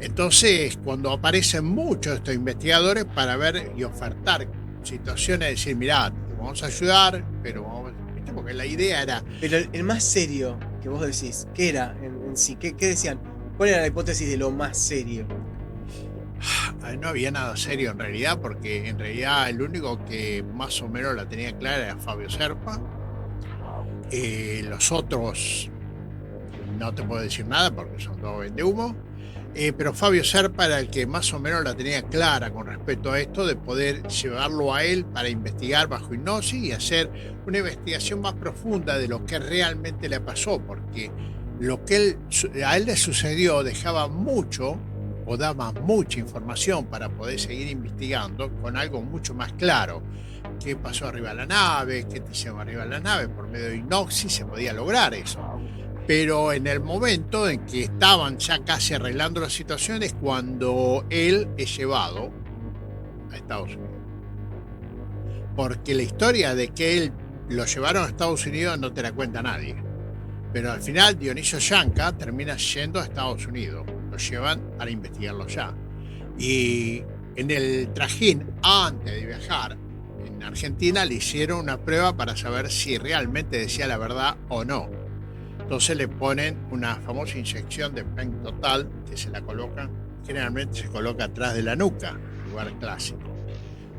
Entonces, cuando aparecen muchos de estos investigadores para ver y ofertar situaciones, decir, mirá, te vamos a ayudar, pero vamos, ¿viste? Porque la idea era... Pero el más serio que vos decís, ¿qué era en sí? ¿Qué decían? ¿Cuál era la hipótesis de lo más serio? No había nada serio en realidad, porque en realidad el único que más o menos la tenía clara era Fabio Serpa. Los otros no te puedo decir nada porque son todos vendehumo. Pero Fabio Serpa era el que más o menos la tenía clara con respecto a esto, de poder llevarlo a él para investigar bajo hipnosis y hacer una investigación más profunda de lo que realmente le pasó, porque lo que a él le sucedió dejaba mucho o daba mucha información para poder seguir investigando con algo mucho más claro. ¿Qué pasó arriba de la nave? ¿Qué te hicieron arriba de la nave? Por medio de hipnosis se podía lograr eso. Pero en el momento en que estaban ya casi arreglando la situación es cuando él es llevado a Estados Unidos. Porque la historia de que él lo llevaron a Estados Unidos no te la cuenta nadie. Pero al final Dionisio Yanka termina yendo a Estados Unidos. Lo llevan para investigarlo ya. Y en el trajín, antes de viajar, en Argentina le hicieron una prueba para saber si realmente decía la verdad o no. Entonces le ponen una famosa inyección de pentotal que se la colocan, generalmente se coloca atrás de la nuca, lugar clásico.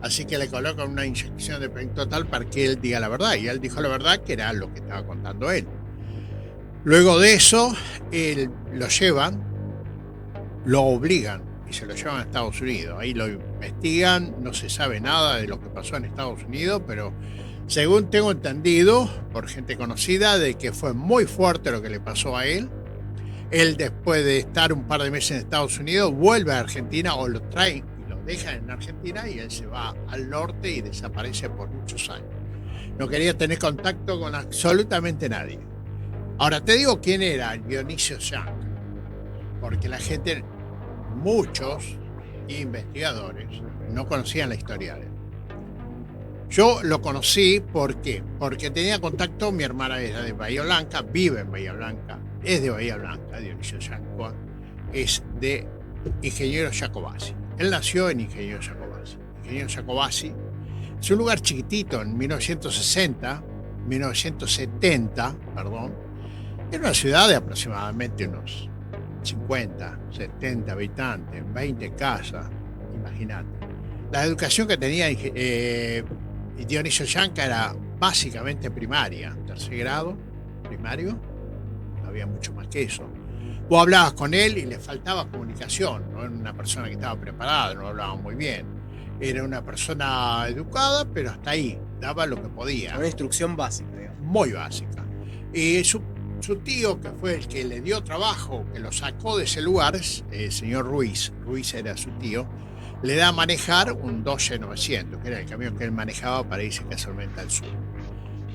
Así que le colocan una inyección de pentotal para que él diga la verdad. Y él dijo la verdad, que era lo que estaba contando él. Luego de eso, él lo llevan, lo obligan y se lo llevan a Estados Unidos. Ahí lo investigan, no se sabe nada de lo que pasó en Estados Unidos, pero según tengo entendido por gente conocida, de que fue muy fuerte lo que le pasó a él. Él, después de estar un par de meses en Estados Unidos, vuelve a Argentina, o lo traen y lo dejan en Argentina, y él se va al norte y desaparece por muchos años. No quería tener contacto con absolutamente nadie. Ahora te digo quién era Dionisio Yanka, porque la gente, muchos investigadores, no conocían la historia de él. Yo lo conocí, ¿por qué? Porque tenía contacto, mi hermana era de Bahía Blanca, vive en Bahía Blanca, es de Bahía Blanca, Dionisio Yanka, es de Ingeniero Jacobacci. Él nació en Ingeniero Jacobacci. Ingeniero Jacobacci es un lugar chiquitito en 1970, era una ciudad de aproximadamente unos 50, 70 habitantes, 20 casas, imagínate. La educación que tenía Dionisio Yanka era básicamente primaria, tercer grado, primario, no había mucho más que eso. Vos hablabas con él y le faltaba comunicación, no era una persona que estaba preparada, no hablaba muy bien. Era una persona educada, pero hasta ahí, daba lo que podía. Una instrucción básica, digamos. Muy básica. Y Su tío, que fue el que le dio trabajo, que lo sacó de ese lugar, el señor Ruiz era su tío, le da a manejar un Dodge 900, que era el camión que él manejaba para irse casualmente al sur.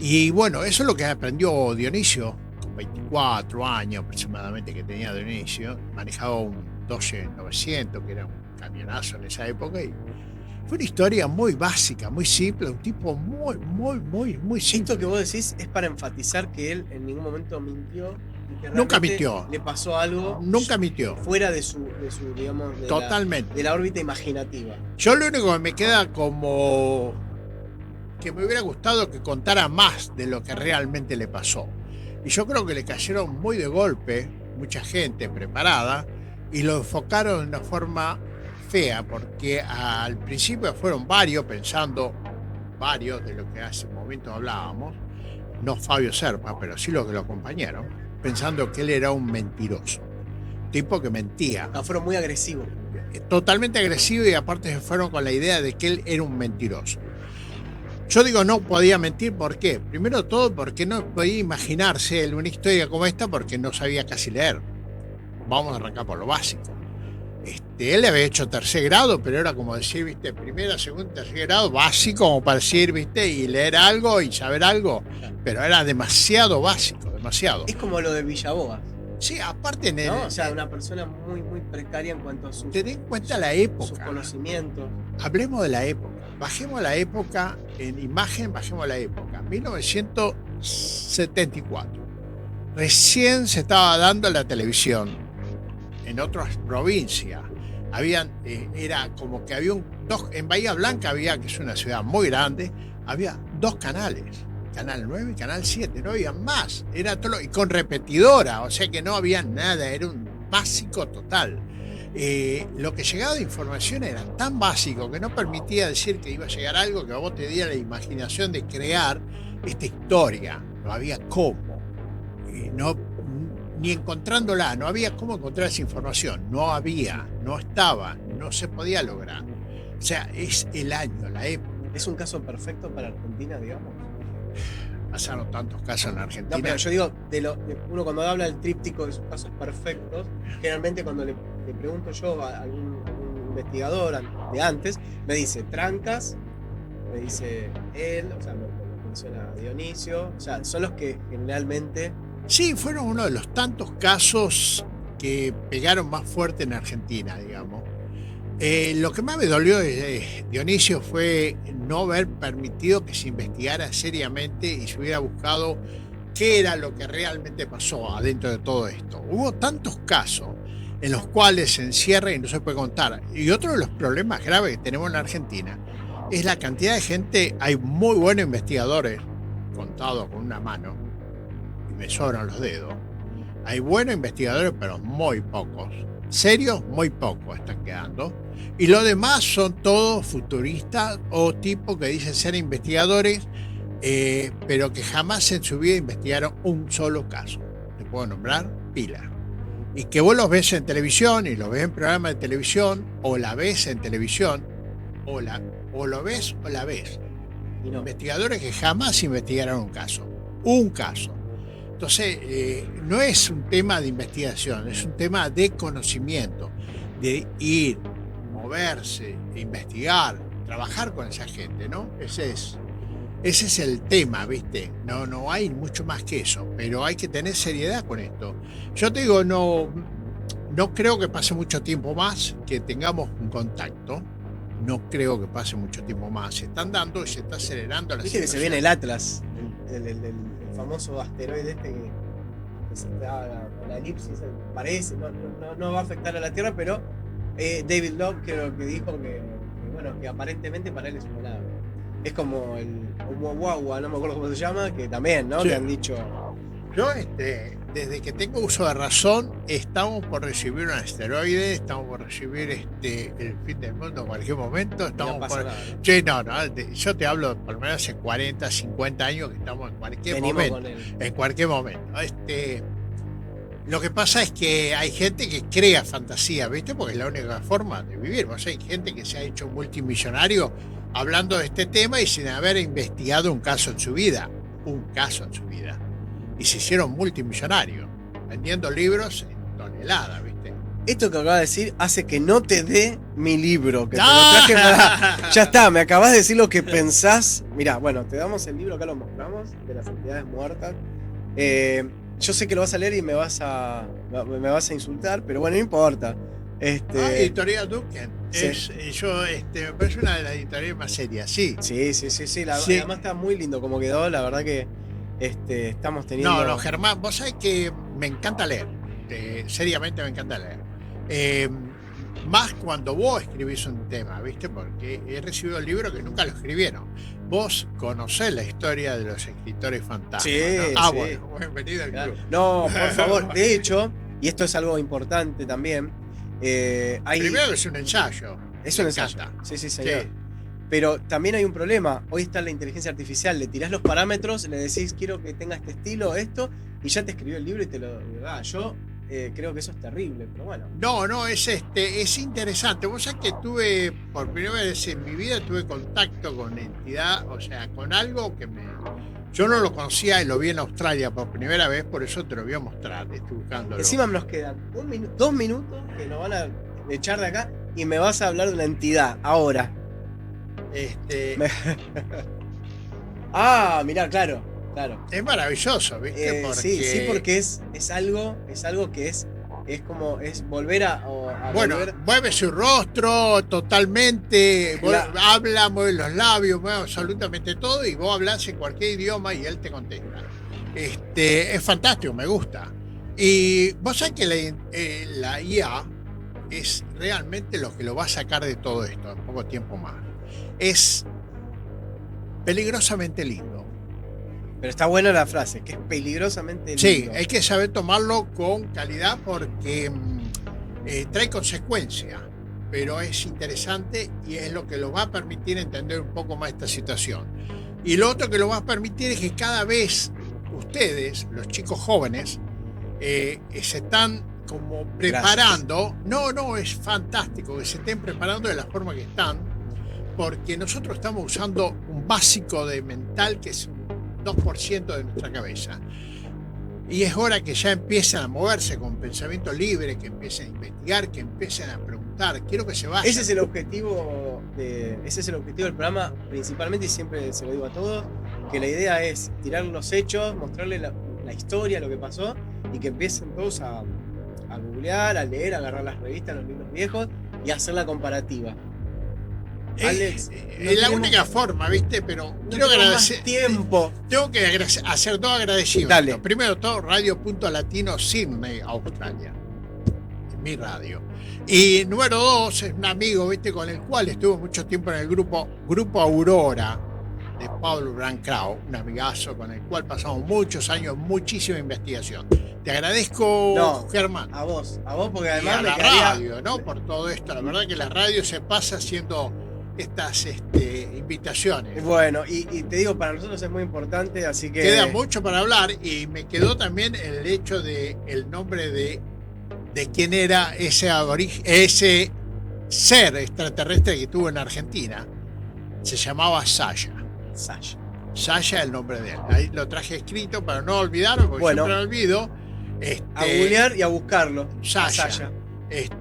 Y bueno, eso es lo que aprendió Dionisio, con 24 años aproximadamente que tenía Dionisio, manejaba un Dodge 900, que era un camionazo en esa época, y fue una historia muy básica, muy simple, un tipo muy simple. Esto que vos decís es para enfatizar que él en ningún momento mintió y que Nunca realmente mintió. le pasó algo Nunca mintió. fuera de su digamos, Totalmente. de la órbita imaginativa. Yo lo único que me queda como que me hubiera gustado que contara más de lo que realmente le pasó. Y yo creo que le cayeron muy de golpe mucha gente preparada y lo enfocaron de una forma fea, porque al principio fueron varios de lo que hace un momento hablábamos, no Fabio Serpa, pero sí los que lo acompañaron, pensando que él era un mentiroso, tipo que mentía. Fueron muy agresivos. Totalmente agresivo, y aparte se fueron con la idea de que él era un mentiroso. Yo digo, no podía mentir, ¿por qué? Primero todo porque no podía imaginarse él una historia como esta porque no sabía casi leer. Vamos a arrancar por lo básico. Él había hecho tercer grado, pero era como decir, viste, primera, segunda, tercer grado, básico, como para decir, viste, y leer algo y saber algo, pero era demasiado básico, demasiado. Es como lo de Villaboas. Sí, aparte en ¿No? O sea, una persona muy precaria en cuanto a sus, ten en cuenta la época. sus conocimientos. Hablemos de la época. Bajemos la época, en imagen, bajemos la época. 1974. Recién se estaba dando la televisión en otras provincias. Era como que había en Bahía Blanca había, que es una ciudad muy grande, había 2 canales. Canal 9 y Canal 7, no había más. Era todo, y con repetidora, o sea que no había nada, era un básico total. Lo que llegaba de información era tan básico que no permitía decir que iba a llegar algo que a vos te diera la imaginación de crear esta historia. No había cómo. Ni encontrándola, no había cómo encontrar esa información. No había, no estaba, no se podía lograr. O sea, es el año, la época. Es un caso perfecto para Argentina, digamos. Pasaron tantos casos en Argentina. No, pero yo digo, uno cuando habla del tríptico de sus casos perfectos, generalmente cuando le pregunto yo a algún investigador de antes, me dice Trancas, me dice él, o sea, me menciona a Dionisio, o sea, son los que generalmente... Sí, fueron uno de los tantos casos que pegaron más fuerte en Argentina, digamos. Lo que más me dolió de Dionisio fue no haber permitido que se investigara seriamente y se hubiera buscado qué era lo que realmente pasó adentro de todo esto. Hubo tantos casos en los cuales se encierra y no se puede contar. Y otro de los problemas graves que tenemos en Argentina es la cantidad de gente. Hay muy buenos investigadores, contados con una mano, y me sobran los dedos. Hay buenos investigadores, pero muy pocos. Serios, muy pocos están quedando. Y lo demás son todos futuristas o tipos que dicen ser investigadores, pero que jamás en su vida investigaron un solo caso. Te puedo nombrar pila. Y que vos los ves en televisión y los ves en programas de televisión, o la ves en televisión, o lo ves o la ves. Y no. Investigadores que jamás investigaron un caso. Un caso. Entonces, no es un tema de investigación, es un tema de conocimiento, de ir, moverse, investigar, trabajar con esa gente, ¿no? Ese es el tema, ¿viste? No hay mucho más que eso, pero hay que tener seriedad con esto. Yo te digo, no creo que pase mucho tiempo más que tengamos un contacto. No creo que pase mucho tiempo más. Se están dando y se está acelerando la Viste que situación. se viene el Atlas, el famoso asteroide este que se está la elipsis, parece, no va a afectar a la Tierra, pero David Locke creo que dijo que bueno, que aparentemente para él es una nave. Es como el Oumuamua, no me acuerdo cómo se llama, que también, ¿no? Sí. Que han dicho... Yo, desde que tengo uso de razón, estamos por recibir un asteroide, estamos por recibir el fin del mundo en cualquier momento. Estamos no pasa por... nada, ¿no? Sí, yo te hablo por lo menos hace 40, 50 años que estamos en cualquier Venimos momento. con él. En cualquier momento. Lo que pasa es que hay gente que crea fantasía, ¿viste? Porque es la única forma de vivir. O sea, hay gente que se ha hecho multimillonario hablando de este tema y sin haber investigado un caso en su vida. Un caso en su vida. y se hicieron multimillonarios, vendiendo libros en toneladas, ¿viste? Esto que acabas de decir hace que no te dé mi libro, que te lo traje para... Ya está, me acabas de decir lo que pensás. Mirá, bueno, te damos el libro, acá lo mostramos, de las entidades muertas. Yo sé que lo vas a leer y me vas a insultar, pero bueno, no importa. Editorial Duncan. Sí. Me parece una de las editoriales más serias, sí. Sí. Sí. Además está muy lindo como quedó, la verdad que estamos teniendo... No, Germán, vos sabés que me encanta leer. Seriamente me encanta leer. Más cuando vos escribís un tema, ¿viste? Porque he recibido libros que nunca lo escribieron. Vos conocés la historia de los escritores fantasmas, Sí, ¿no? sí. Bueno, bienvenido al club. No, por favor. De hecho, y esto es algo importante también, Primero es un ensayo. Es un Me ensayo. encanta. Sí, señor. Sí. Pero también hay un problema. Hoy está la inteligencia artificial. Le tirás los parámetros, le decís quiero que tenga este estilo, esto, y ya te escribió el libro y te lo da. Yo creo que eso es terrible, pero bueno. No, es interesante. Vos sabés que tuve, por primera vez en mi vida, tuve contacto con entidad, o sea, con algo que yo no lo conocía y lo vi en Australia por primera vez, por eso te lo voy a mostrar. Estoy buscándolo. Encima nos quedan 2 minutos que nos van a echar de acá y me vas a hablar de una entidad ahora. Mirá, claro. Es maravilloso, ¿viste? Sí, porque es algo que es volver a bueno, volver. mueve su rostro totalmente, Claro. habla, mueve los labios, mueve absolutamente todo y vos hablás en cualquier idioma y él te contesta. Es fantástico, me gusta. Y vos sabés que la IA es realmente lo que lo va a sacar de todo esto en poco tiempo más. Es peligrosamente lindo. Pero está buena la frase, que es peligrosamente lindo. Sí, hay que saber tomarlo con calidad porque trae consecuencias, pero es interesante y es lo que lo va a permitir entender un poco más esta situación. Y lo otro que lo va a permitir es que cada vez ustedes, los chicos jóvenes, se están como preparando. No, es fantástico que se estén preparando de la forma que están, porque nosotros estamos usando un básico de mental que es un 2% de nuestra cabeza. Y es hora que ya empiecen a moverse con pensamiento libre, que empiecen a investigar, que empiecen a preguntar. Quiero que se vayan. Ese es el objetivo del programa, principalmente, y siempre se lo digo a todos, que la idea es tirar los hechos, mostrarle la historia, lo que pasó, y que empiecen todos a googlear, a leer, a agarrar las revistas, los libros viejos y a hacer la comparativa. Alex, es la única forma, ¿viste? Pero quiero agradecer. Tiempo. Tengo que hacer dos agradecimientos. Dale. Primero todo, Radio.Latino Sydney, Australia. Mi radio. Y número 2, es un amigo, ¿viste? Con el cual estuve mucho tiempo en el grupo Aurora de Pablo Brancao, un amigazo con el cual pasamos muchos años, muchísima investigación. Te agradezco, Germán. A vos, porque además y a la radio, ¿no? Por todo esto. La verdad que la radio se pasa haciendo estas invitaciones. Bueno, y te digo, para nosotros es muy importante, así que... Queda mucho para hablar y me quedó también el hecho de el nombre de quién era ese ser extraterrestre que tuvo en Argentina. Se llamaba Sasha. Sasha, el nombre de él. Ahí lo traje escrito para no olvidarlo, porque siempre lo olvido. A googlear y a buscarlo. Sasha.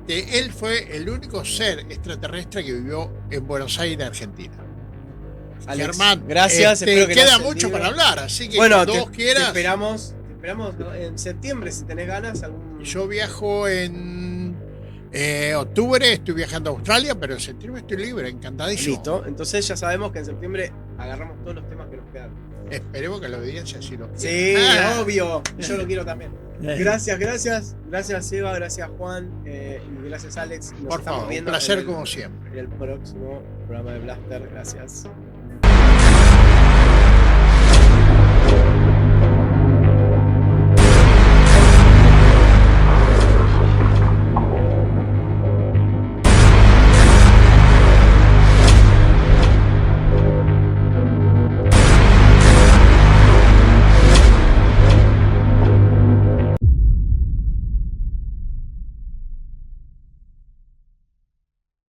Él fue el único ser extraterrestre que vivió en Buenos Aires, Argentina. Alex, Germán, gracias. Espero que queda mucho para hablar, así que cuando vos quieras. Te esperamos en septiembre, si tenés ganas. Yo viajo en octubre, estoy viajando a Australia, pero en septiembre estoy libre, encantadísimo. Listo, entonces ya sabemos que en septiembre agarramos todos los temas que nos quedan. Esperemos que la audiencia sí lo quiera. Sí, obvio, yo lo quiero también. Gracias Eva, gracias Juan y gracias Alex. Por favor, un placer como siempre. En el próximo programa de Blaster, gracias.